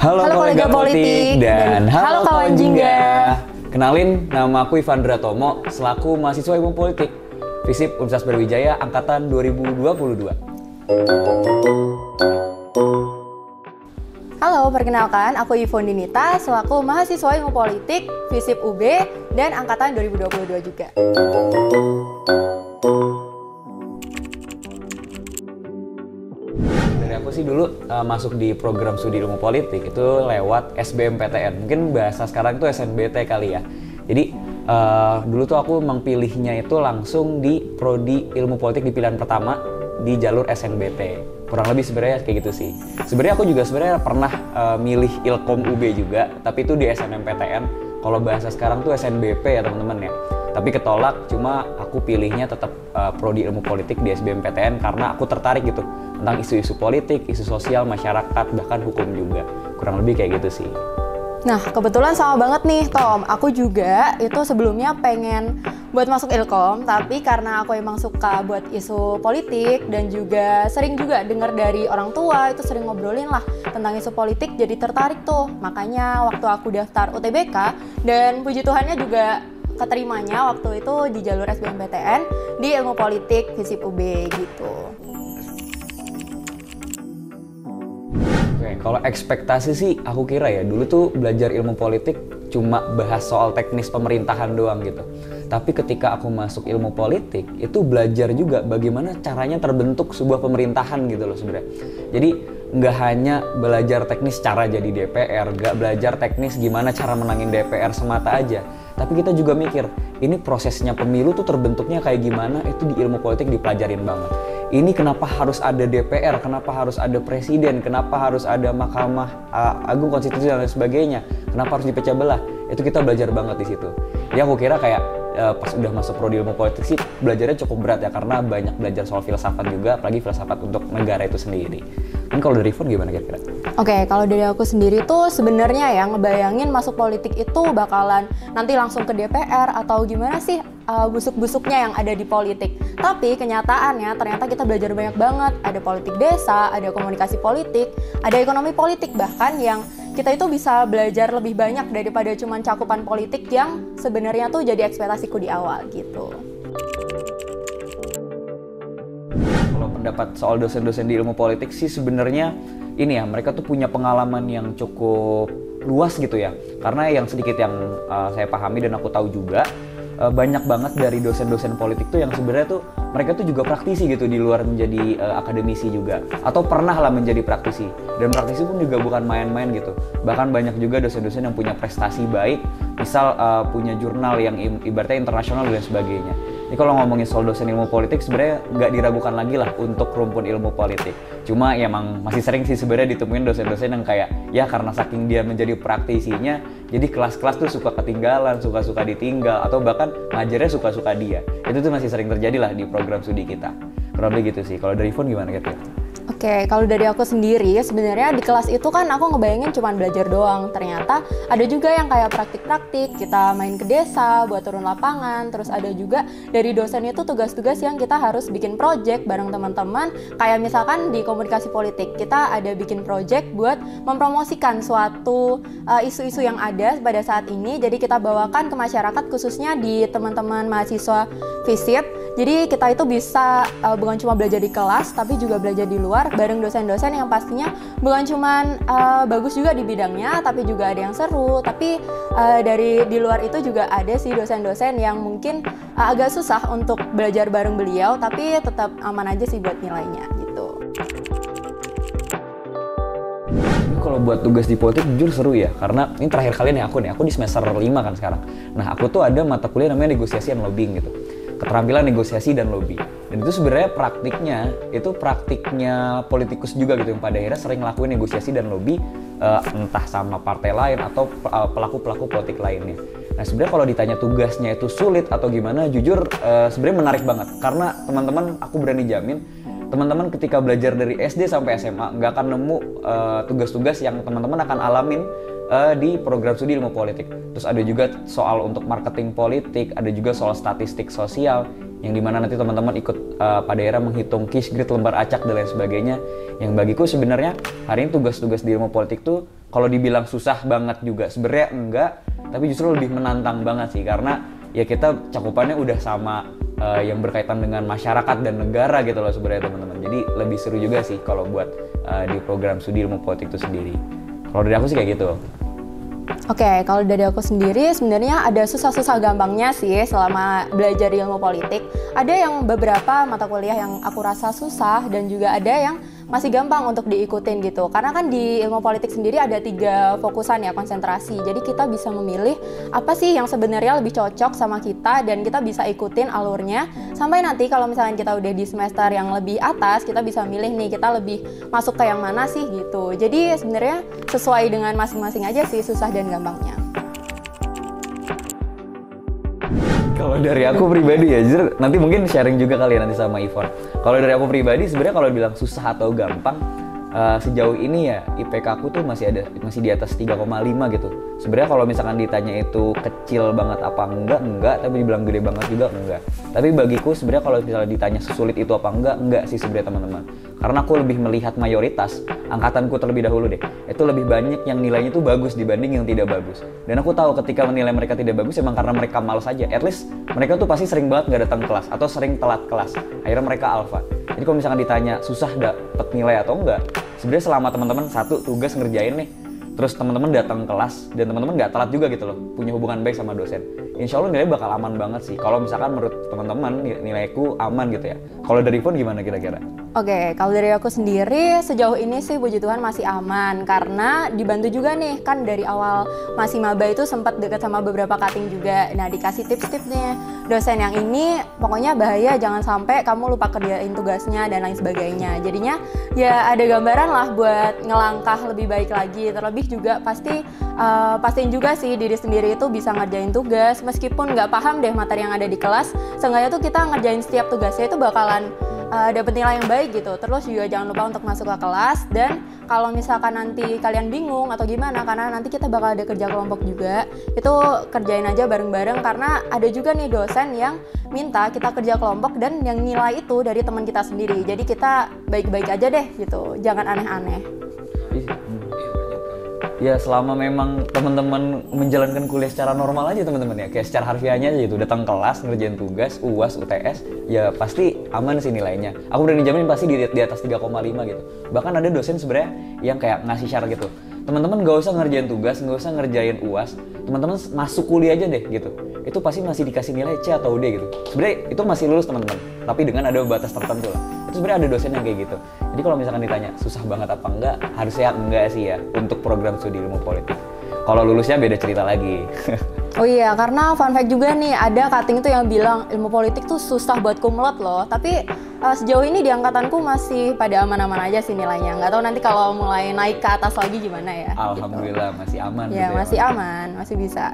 Halo kolega politik dan halo kawan jingga. Kenalin, nama aku Ivandra Tomo selaku mahasiswa ilmu politik FISIP Universitas Brawijaya angkatan 2022. Halo, perkenalkan aku Yvonne Dinita selaku mahasiswa ilmu politik FISIP UB dan angkatan 2022 juga. Aku sih dulu masuk di program studi ilmu politik itu lewat SBMPTN. Mungkin bahasa sekarang itu SNBT kali ya. Jadi dulu tuh aku memang pilihnya itu langsung di prodi ilmu politik di pilihan pertama di jalur SNBT. Kurang lebih sebenarnya kayak gitu sih. Sebenarnya aku juga sebenarnya pernah milih Ilkom UB juga, tapi itu di SNMPTN. Kalau bahasa sekarang tuh SNBP ya teman-teman ya. Tapi ketolak, cuma aku pilihnya tetap prodi ilmu politik di SBMPTN karena aku tertarik gitu tentang isu-isu politik, isu sosial, masyarakat, bahkan hukum juga. Kurang lebih kayak gitu sih. Nah, kebetulan sama banget nih Tom, aku juga itu sebelumnya pengen buat masuk Ilkom, tapi karena aku emang suka buat isu politik dan juga sering juga dengar dari orang tua, itu sering ngobrolin lah tentang isu politik, jadi tertarik tuh. Makanya waktu aku daftar UTBK, dan puji Tuhannya juga keterimanya waktu itu di jalur SBMPTN di ilmu politik FISIP UB gitu. Oke, kalau ekspektasi sih aku kira ya dulu tuh belajar ilmu politik cuma bahas soal teknis pemerintahan doang gitu. Tapi ketika aku masuk ilmu politik itu belajar juga bagaimana caranya terbentuk sebuah pemerintahan gitu loh sebenarnya. Jadi nggak hanya belajar teknis cara jadi DPR, nggak belajar teknis gimana cara menangin DPR semata aja. Tapi kita juga mikir, ini prosesnya pemilu tuh terbentuknya kayak gimana, itu di ilmu politik dipelajarin banget. Ini kenapa harus ada DPR, kenapa harus ada presiden, kenapa harus ada Mahkamah Agung Konstitusi dan lain sebagainya, kenapa harus dipecah belah, itu kita belajar banget di situ. Ya aku kira kayak pas udah masuk prodi ilmu politik sih belajarnya cukup berat ya, karena banyak belajar soal filsafat juga, apalagi filsafat untuk negara itu sendiri. Ini kalau dari Yvonne gimana kira-kira? Oke, kalau dari aku sendiri tuh sebenarnya ya ngebayangin masuk politik itu bakalan nanti langsung ke DPR atau gimana sih busuk-busuknya yang ada di politik. Tapi kenyataannya ternyata kita belajar banyak banget. Ada politik desa, ada komunikasi politik, ada ekonomi politik, bahkan yang kita itu bisa belajar lebih banyak daripada cuman cakupan politik yang sebenarnya tuh jadi ekspektasiku di awal gitu. Kalau pendapat soal dosen-dosen di ilmu politik sih sebenarnya ini ya, mereka tuh punya pengalaman yang cukup luas gitu ya. Karena yang sedikit yang saya pahami dan aku tahu juga, banyak banget dari dosen-dosen politik tuh yang sebenarnya tuh mereka tuh juga praktisi gitu di luar menjadi akademisi juga, atau pernah lah menjadi praktisi, dan praktisi pun juga bukan main-main gitu. Bahkan banyak juga dosen-dosen yang punya prestasi baik, misal punya jurnal yang ibaratnya internasional dan sebagainya. Ini kalau ngomongin soal dosen ilmu politik sebenarnya nggak diragukan lagi lah untuk rumpun ilmu politik. Cuma ya emang masih sering sih sebenarnya ditemuin dosen-dosen yang kayak ya karena saking dia menjadi praktisinya, jadi kelas-kelas tuh suka ketinggalan, suka-suka ditinggal, atau bahkan ngajarnya suka-suka dia. Itu tuh masih sering terjadi lah di program studi kita. Kurang lebih gitu sih. Kalau dari Yvonne gimana kira-kira? Oke, kalau dari aku sendiri sebenarnya di kelas itu kan aku ngebayangin cuma belajar doang. Ternyata ada juga yang kayak praktik-praktik, kita main ke desa buat turun lapangan. Terus ada juga dari dosen itu tugas-tugas yang kita harus bikin project bareng teman-teman. Kayak misalkan di komunikasi politik, kita ada bikin project buat mempromosikan suatu isu-isu yang ada pada saat ini. Jadi kita bawakan ke masyarakat, khususnya di teman-teman mahasiswa FISIP. Jadi kita itu bisa bukan cuma belajar di kelas, tapi juga belajar di luar bareng dosen-dosen yang pastinya bukan cuman bagus juga di bidangnya, tapi juga ada yang seru. Tapi dari di luar itu juga ada sih dosen-dosen yang mungkin agak susah untuk belajar bareng beliau, tapi tetap aman aja sih buat nilainya gitu. Kalau buat tugas di politik jujur seru ya, karena ini terakhir kali nih aku di semester 5 kan sekarang. Nah aku tuh ada mata kuliah namanya negosiasi dan lobbying gitu, keterampilan negosiasi dan lobby. Dan itu sebenarnya praktiknya politikus juga gitu, yang pada akhirnya sering ngelakuin negosiasi dan lobby entah sama partai lain atau pelaku-pelaku politik lainnya. Nah sebenarnya kalau ditanya tugasnya itu sulit atau gimana, jujur sebenarnya menarik banget, karena teman-teman aku berani jamin teman-teman ketika belajar dari SD sampai SMA nggak akan nemu tugas-tugas yang teman-teman akan alamin di program studi ilmu politik. Terus ada juga soal untuk marketing politik, ada juga soal statistik sosial, yang dimana nanti teman-teman ikut pada era menghitung Kiss Grid, lembar acak dan lain sebagainya. Yang bagiku sebenarnya hari ini tugas-tugas di ilmu politik tuh Kalau dibilang susah banget juga sebenarnya enggak, tapi justru lebih menantang banget sih, karena ya kita cakupannya udah sama yang berkaitan dengan masyarakat dan negara gitu loh sebenarnya teman-teman. Jadi lebih seru juga sih kalau buat di program studi ilmu politik itu sendiri. Kalau dari aku sih kayak gitu. Oke, kalau dari aku sendiri sebenarnya ada susah-susah gampangnya sih selama belajar ilmu politik. Ada yang beberapa mata kuliah yang aku rasa susah dan juga ada yang masih gampang untuk diikutin gitu. Karena kan di ilmu politik sendiri ada 3 fokusan ya, konsentrasi. Jadi kita bisa memilih apa sih yang sebenarnya lebih cocok sama kita dan kita bisa ikutin alurnya. Sampai nanti kalau misalnya kita udah di semester yang lebih atas, kita bisa milih nih kita lebih masuk ke yang mana sih gitu. Jadi sebenarnya sesuai dengan masing-masing aja sih susah dan gampangnya. Kalau dari aku pribadi ya, jujur nanti mungkin sharing juga kali ya nanti sama Ivon. Kalau dari aku pribadi sebenarnya kalau bilang susah atau gampang, sejauh ini ya IPK aku tuh masih di atas 3,5 gitu. Sebenarnya kalau misalkan ditanya itu kecil banget apa enggak, tapi dibilang gede banget juga enggak. Tapi bagiku sebenarnya kalau misalnya ditanya sesulit itu apa enggak sih sebenarnya teman-teman. Karena aku lebih melihat mayoritas, angkatanku terlebih dahulu deh, itu lebih banyak yang nilainya tuh bagus dibanding yang tidak bagus. Dan aku tahu ketika menilai mereka tidak bagus emang karena mereka malas aja. At least mereka tuh pasti sering banget nggak datang kelas atau sering telat kelas. Akhirnya mereka alfa. Jadi kalau misalkan ditanya susah dapet nilai atau enggak, sebenarnya selama teman-teman satu tugas ngerjain nih, terus teman-teman datang kelas dan teman-teman nggak telat juga gitu loh, punya hubungan baik sama dosen, insya Allah nilai bakal aman banget sih. Kalau misalkan menurut teman-teman nilaiku aman gitu ya. Kalau dari Ivon gimana kira-kira? Oke, kalau dari aku sendiri sejauh ini sih puji Tuhan masih aman karena dibantu juga nih kan dari awal masih maba itu sempat dekat sama beberapa cutting juga. Nah, dikasih tips-tipsnya dosen yang ini pokoknya bahaya jangan sampai kamu lupa kerjain tugasnya dan lain sebagainya. Jadinya ya ada gambaran lah buat ngelangkah lebih baik lagi. Terlebih juga pastiin juga sih diri sendiri itu bisa ngerjain tugas meskipun nggak paham deh materi yang ada di kelas. Seenggaknya tuh kita ngerjain setiap tugasnya itu bakalan dapat nilai yang baik gitu. Terus juga jangan lupa untuk masuk ke kelas, dan kalau misalkan nanti kalian bingung atau gimana karena nanti kita bakal ada kerja kelompok juga, itu kerjain aja bareng-bareng karena ada juga nih dosen yang minta kita kerja kelompok dan yang nilai itu dari teman kita sendiri. Jadi kita baik-baik aja deh gitu, jangan aneh-aneh. Ya selama memang teman-teman menjalankan kuliah secara normal aja teman-teman ya, kayak secara harfiahnya aja gitu, datang kelas, ngerjain tugas, UAS, UTS, ya pasti aman sih nilainya. Aku berani jamin pasti di atas 3,5 gitu. Bahkan ada dosen sebenarnya yang kayak ngasih syarat gitu, teman-teman gak usah ngerjain tugas, gak usah ngerjain UAS, teman-teman masuk kuliah aja deh gitu. Itu pasti masih dikasih nilai C atau D gitu. Sebenarnya itu masih lulus teman-teman, tapi dengan ada batas tertentu lah. Itu sebenarnya ada dosen yang kayak gitu. Jadi kalau misalkan ditanya susah banget apa enggak, harusnya enggak sih ya untuk program studi ilmu politik. Kalau lulusnya beda cerita lagi. Oh iya, karena fun fact juga nih, ada cutting tuh yang bilang ilmu politik tuh susah buat kumlot loh. Tapi sejauh ini di angkatanku masih pada aman-aman aja sih nilainya. Nggak tahu nanti kalau mulai naik ke atas lagi gimana ya. Alhamdulillah gitu. Masih aman. Ya, gitu masih aman, masih bisa.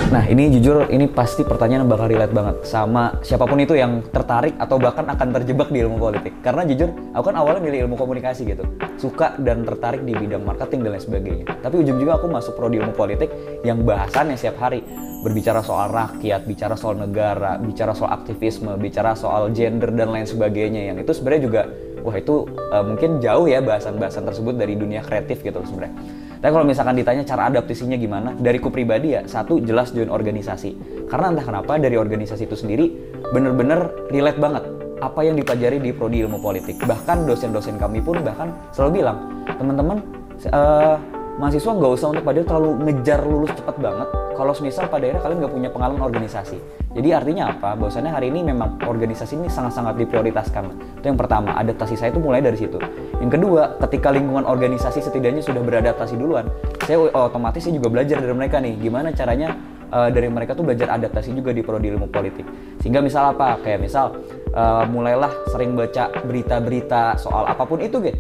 Nah ini jujur, ini pasti pertanyaan yang bakal relate banget sama siapapun itu yang tertarik atau bahkan akan terjebak di ilmu politik. Karena jujur, aku kan awalnya milih ilmu komunikasi gitu, suka dan tertarik di bidang marketing dan lain sebagainya. Tapi ujung-ujungnya aku masuk prodi ilmu politik yang bahasannya setiap hari berbicara soal rakyat, bicara soal negara, bicara soal aktivisme, bicara soal gender dan lain sebagainya. Yang itu sebenarnya juga, wah itu mungkin jauh ya bahasan-bahasan tersebut dari dunia kreatif gitu sebenarnya. Tapi kalau misalkan ditanya cara adaptasinya gimana, dariku pribadi ya, satu jelas join organisasi. Karena entah kenapa dari organisasi itu sendiri bener-bener relate banget apa yang dipelajari di prodi ilmu politik. Bahkan dosen-dosen kami pun bahkan selalu bilang, teman-teman mahasiswa nggak usah untuk pada terlalu ngejar lulus cepat banget kalau semisal pada akhirnya kalian nggak punya pengalaman organisasi. Jadi artinya apa? Bahwasannya hari ini memang organisasi ini sangat-sangat diprioritaskan. Itu yang pertama, adaptasi saya itu mulai dari situ. Yang kedua, ketika lingkungan organisasi setidaknya sudah beradaptasi duluan, saya otomatis juga belajar dari mereka nih, gimana caranya dari mereka tuh belajar adaptasi juga di prodi ilmu politik. Sehingga misal apa? Kayak misal mulailah sering baca berita-berita soal apapun itu gitu.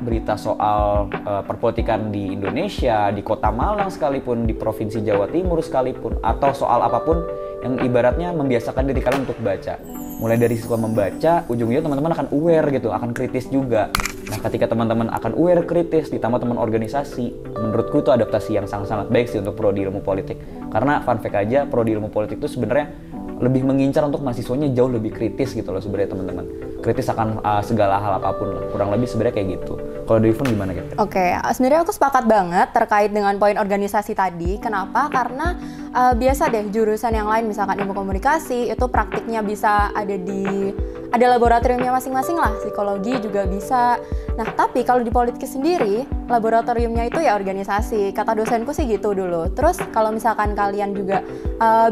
Berita soal perpolitikan di Indonesia, di Kota Malang sekalipun, di Provinsi Jawa Timur sekalipun, atau soal apapun yang ibaratnya membiasakan diri kalian untuk baca. Mulai dari suka membaca, ujung-ujungnya teman-teman akan aware gitu, akan kritis juga. Nah, ketika teman-teman akan aware, kritis, ditambah teman organisasi, menurutku itu adaptasi yang sangat-sangat baik sih untuk prodi ilmu politik. Karena fun fact aja, prodi ilmu politik itu sebenarnya lebih mengincar untuk mahasiswanya jauh lebih kritis gitu loh sebenarnya teman-teman. Kritis akan segala hal apapun lah. Kurang lebih sebenarnya kayak gitu. Kalau dari Ivon gimana gitu? Oke, sebenarnya aku sepakat banget terkait dengan poin organisasi tadi. Kenapa? Karena biasa deh jurusan yang lain, misalkan ilmu komunikasi, itu praktiknya bisa ada laboratoriumnya masing-masing lah, psikologi juga bisa. Nah, tapi kalau di politik sendiri, laboratoriumnya itu ya organisasi. Kata dosenku sih gitu dulu. Terus kalau misalkan kalian juga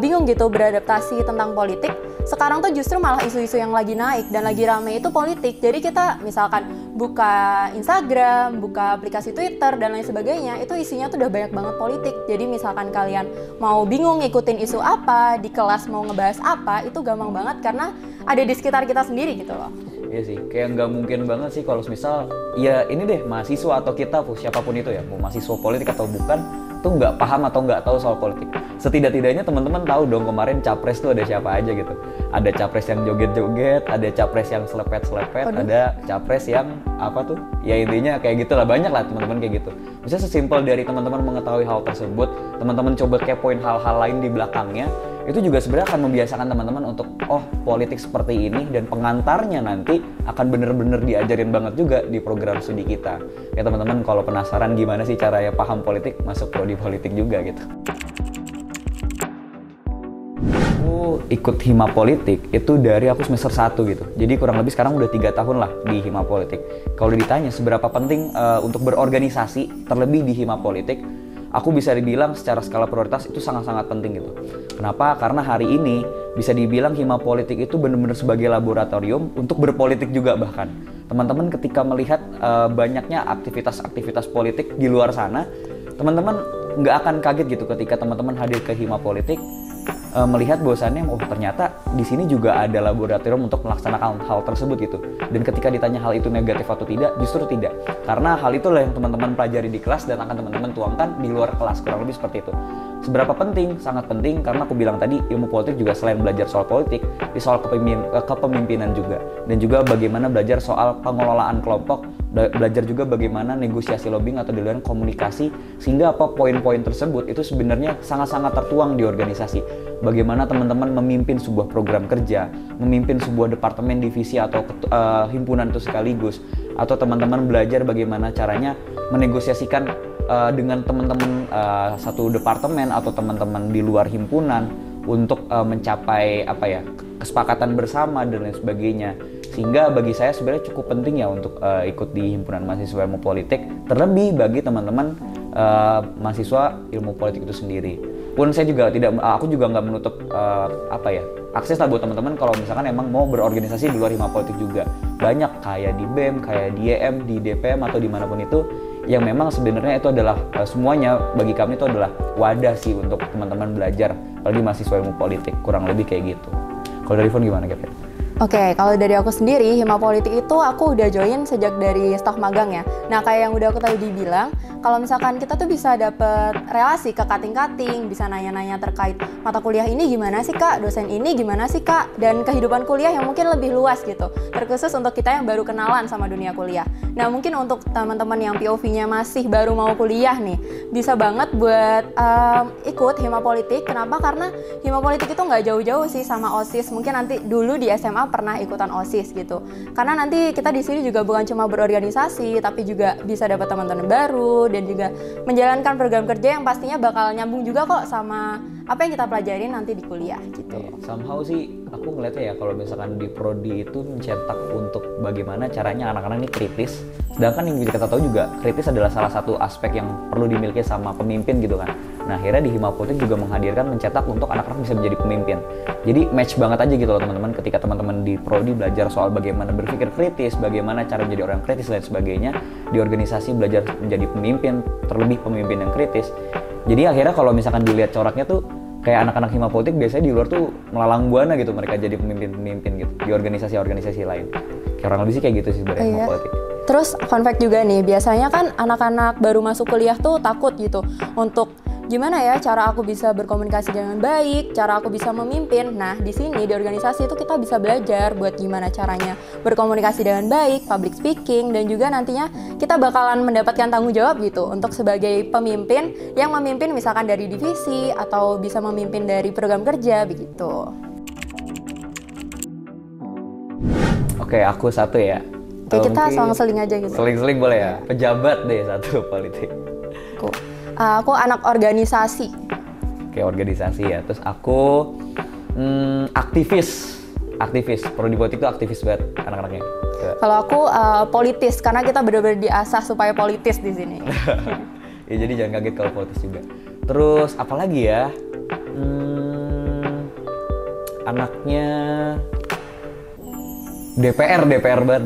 bingung gitu beradaptasi tentang politik, sekarang tuh justru malah isu-isu yang lagi naik dan lagi rame itu politik. Jadi kita misalkan buka Instagram, buka aplikasi Twitter dan lain sebagainya, itu isinya tuh udah banyak banget politik. Jadi misalkan kalian mau bingung ngikutin isu apa, di kelas mau ngebahas apa, itu gampang banget karena ada di sekitar kita sendiri gitu loh. Iya sih, kayak nggak mungkin banget sih kalau misal ya ini deh mahasiswa atau kita siapapun itu ya, mau mahasiswa politik atau bukan, tuh nggak paham atau nggak tahu soal politik. Setidak-tidaknya teman-teman tahu dong kemarin capres tuh ada siapa aja gitu. Ada capres yang joget-joget, ada capres yang selepet-selepet, ada capres yang apa tuh? Ya intinya kayak gitulah, banyak lah teman-teman kayak gitu. Misalnya sesimpel dari teman-teman mengetahui hal tersebut, teman-teman coba kepoin hal-hal lain di belakangnya, itu juga sebenarnya akan membiasakan teman-teman untuk politik seperti ini, dan pengantarnya nanti akan bener-bener diajarin banget juga di program studi kita. Ya teman-teman kalau penasaran gimana sih caranya paham politik, masuk prodi politik juga gitu. Aku ikut hima politik itu dari aku semester 1 gitu. Jadi kurang lebih sekarang udah 3 tahun lah di hima politik. Kalau ditanya seberapa penting untuk berorganisasi, terlebih di hima politik, aku bisa dibilang secara skala prioritas itu sangat-sangat penting gitu. Kenapa? Karena hari ini bisa dibilang hima politik itu benar-benar sebagai laboratorium untuk berpolitik juga bahkan. Teman-teman ketika melihat banyaknya aktivitas-aktivitas politik di luar sana, teman-teman nggak akan kaget gitu ketika teman-teman hadir ke hima politik, melihat bahwasannya ternyata di sini juga ada laboratorium untuk melaksanakan hal tersebut gitu. Dan ketika ditanya hal itu negatif atau tidak, justru tidak. Karena hal itulah yang teman-teman pelajari di kelas dan akan teman-teman tuangkan di luar kelas, kurang lebih seperti itu. Seberapa penting? Sangat penting, karena aku bilang tadi ilmu politik juga selain belajar soal politik, di soal kepemimpinan juga. Dan juga bagaimana belajar soal pengelolaan kelompok, belajar juga bagaimana negosiasi lobbying atau dilihat komunikasi, sehingga apa poin-poin tersebut itu sebenarnya sangat-sangat tertuang di organisasi. Bagaimana teman-teman memimpin sebuah program kerja, memimpin sebuah departemen, divisi atau himpunan itu sekaligus, atau teman-teman belajar bagaimana caranya menegosiasikan dengan teman-teman satu departemen atau teman-teman di luar himpunan untuk mencapai kesepakatan bersama dan lain sebagainya. Sehingga bagi saya sebenarnya cukup penting ya untuk ikut di himpunan mahasiswa ilmu politik, terlebih bagi teman-teman mahasiswa ilmu politik itu sendiri. Pun saya juga aku juga nggak menutup akses lah buat teman-teman kalau misalkan emang mau berorganisasi di luar hima politik juga. Banyak kayak di BEM, kayak di YM, di DPM atau dimanapun itu, yang memang sebenarnya itu adalah semuanya bagi kami itu adalah wadah sih untuk teman-teman belajar, apalagi mahasiswa ilmu politik, kurang lebih kayak gitu. Kalau dari Ivon gimana Kevin? Oke, kalau dari aku sendiri, hima politik itu aku udah join sejak dari staf magang ya. Nah, kayak yang udah aku tadi bilang, kalau misalkan kita tuh bisa dapet relasi ke kating-kating, bisa nanya-nanya terkait mata kuliah ini gimana sih kak, dosen ini gimana sih kak, dan kehidupan kuliah yang mungkin lebih luas gitu, terkhusus untuk kita yang baru kenalan sama dunia kuliah. Nah, mungkin untuk teman-teman yang POV-nya masih baru mau kuliah nih, bisa banget buat ikut hima politik. Kenapa? Karena hima politik itu nggak jauh-jauh sih sama OSIS. Mungkin nanti dulu di SMA pernah ikutan OSIS gitu. Karena nanti kita di sini juga bukan cuma berorganisasi, tapi juga bisa dapat teman-teman baru dan juga menjalankan program kerja yang pastinya bakal nyambung juga kok sama apa yang kita pelajarin nanti di kuliah gitu. Somehow sih aku ngeliatnya ya kalau misalkan di prodi itu mencetak untuk bagaimana caranya anak-anak ini kritis. Sedangkan yang bisa kita tahu juga kritis adalah salah satu aspek yang perlu dimiliki sama pemimpin gitu kan. Nah akhirnya di hima politik juga menghadirkan mencetak untuk anak-anak bisa menjadi pemimpin. Jadi match banget aja gitu loh teman-teman, ketika teman-teman di prodi belajar soal bagaimana berpikir kritis, bagaimana cara menjadi orang kritis dan sebagainya, di organisasi belajar menjadi pemimpin, terlebih pemimpin yang kritis. Jadi akhirnya kalau misalkan dilihat coraknya tuh kayak anak-anak hima politik biasanya di luar tuh melalang buana gitu, mereka jadi pemimpin-pemimpin gitu di organisasi-organisasi lain. Kayak orang lebih sih kayak gitu sih sebenarnya hima politik. Terus fun fact juga nih, biasanya kan anak-anak baru masuk kuliah tuh takut gitu untuk gimana ya cara aku bisa berkomunikasi dengan baik, cara aku bisa memimpin. Nah, di sini di organisasi itu kita bisa belajar buat gimana caranya berkomunikasi dengan baik, public speaking, dan juga nantinya kita bakalan mendapatkan tanggung jawab gitu untuk sebagai pemimpin yang memimpin misalkan dari divisi atau bisa memimpin dari program kerja begitu. Oke, aku satu ya. Oke, kita Mungkin selang-seling aja gitu. Seling-seling boleh ya? Pejabat deh satu politik. Aku anak organisasi. Oke, organisasi ya. Terus aku aktivis. Aktivis. Prodi politik itu aktivis banget anak-anaknya. Kalau aku politis, karena kita benar-benar diasah supaya politis di sini. Ya jadi jangan kaget kalau politis juga. Terus apalagi ya? Anaknya DPR banget,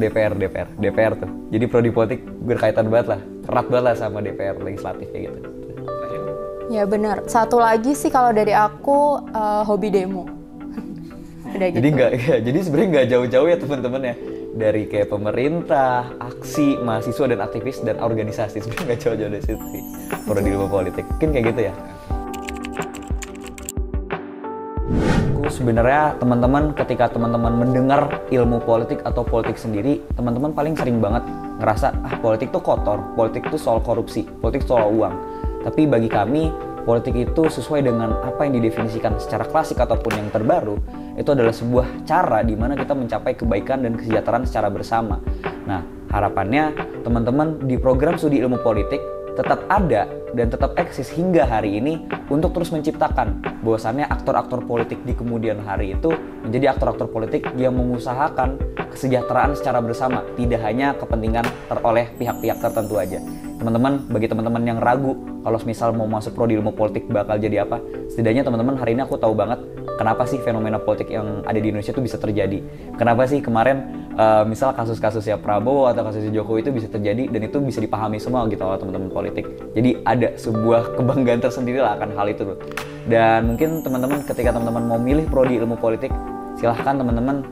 DPR tuh. Jadi prodi politik berkaitan banget lah, erat banget lah sama DPR legislatif kayak gitu. Ya benar. Satu lagi sih kalau dari aku hobi demo. Udah gitu. Jadi sebenarnya nggak jauh-jauh ya teman-teman ya. Dari kayak pemerintah, aksi, mahasiswa dan aktivis dan organisasi sebenarnya nggak jauh-jauh dari situ sih. Prodi ilmu politik, mungkin kayak gitu ya. Sebenarnya teman-teman ketika teman-teman mendengar ilmu politik atau politik sendiri, teman-teman paling sering banget ngerasa politik tuh kotor, politik tuh soal korupsi, politik soal uang. Tapi bagi kami politik itu sesuai dengan apa yang didefinisikan secara klasik ataupun yang terbaru, itu adalah sebuah cara di mana kita mencapai kebaikan dan kesejahteraan secara bersama. Nah, harapannya teman-teman di program studi ilmu politik tetap ada dan tetap eksis hingga hari ini untuk terus menciptakan bahwasannya aktor-aktor politik di kemudian hari itu menjadi aktor-aktor politik yang mengusahakan kesejahteraan secara bersama, tidak hanya kepentingan oleh pihak-pihak tertentu aja. Teman-teman, bagi teman-teman yang ragu kalau misal mau masuk prodi ilmu politik bakal jadi apa, setidaknya teman-teman hari ini aku tahu banget kenapa sih fenomena politik yang ada di Indonesia itu bisa terjadi. Kenapa sih kemarin misal kasus-kasusnya Prabowo atau kasusnya Jokowi itu bisa terjadi dan itu bisa dipahami semua gitu oleh teman-teman politik. Jadi ada sebuah kebanggaan tersendiri lah akan hal itu loh. Dan mungkin teman-teman ketika teman-teman mau milih prodi ilmu politik, silahkan teman-teman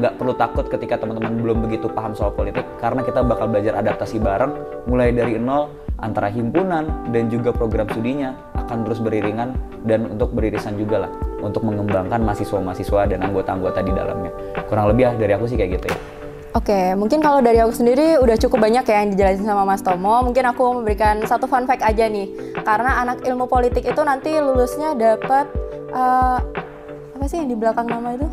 nggak perlu takut ketika teman-teman belum begitu paham soal politik, karena kita bakal belajar adaptasi bareng mulai dari nol antara himpunan dan juga program studinya akan terus beriringan dan untuk beririsan juga lah untuk mengembangkan mahasiswa-mahasiswa dan anggota-anggota di dalamnya. Kurang lebih dari aku sih kayak gitu ya. Oke, mungkin kalau dari aku sendiri udah cukup banyak ya yang dijelasin sama Mas Tomo. Mungkin aku memberikan satu fun fact aja nih. Karena anak ilmu politik itu nanti lulusnya dapat apa sih yang di belakang nama itu?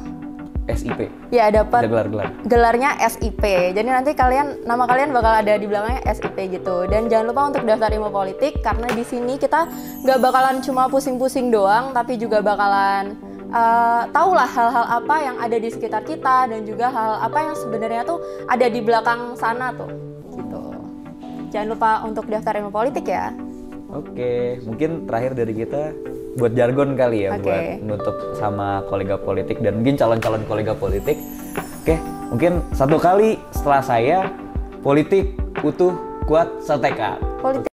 SIP. Ya, dapat gelar-gelar. Gelarnya SIP. Jadi nanti nama kalian bakal ada di belakangnya SIP gitu. Dan jangan lupa untuk daftar ilmu politik karena di sini kita nggak bakalan cuma pusing-pusing doang, tapi juga bakalan tahulah hal-hal apa yang ada di sekitar kita dan juga hal apa yang sebenarnya tuh ada di belakang sana tuh. Gitu. Jangan lupa untuk daftar ilmu politik ya. Oke, mungkin terakhir dari kita buat jargon kali ya, buat menutup sama kolega politik dan mungkin calon-calon kolega politik. Oke, mungkin satu kali setelah saya, politik utuh, kuat, setekad.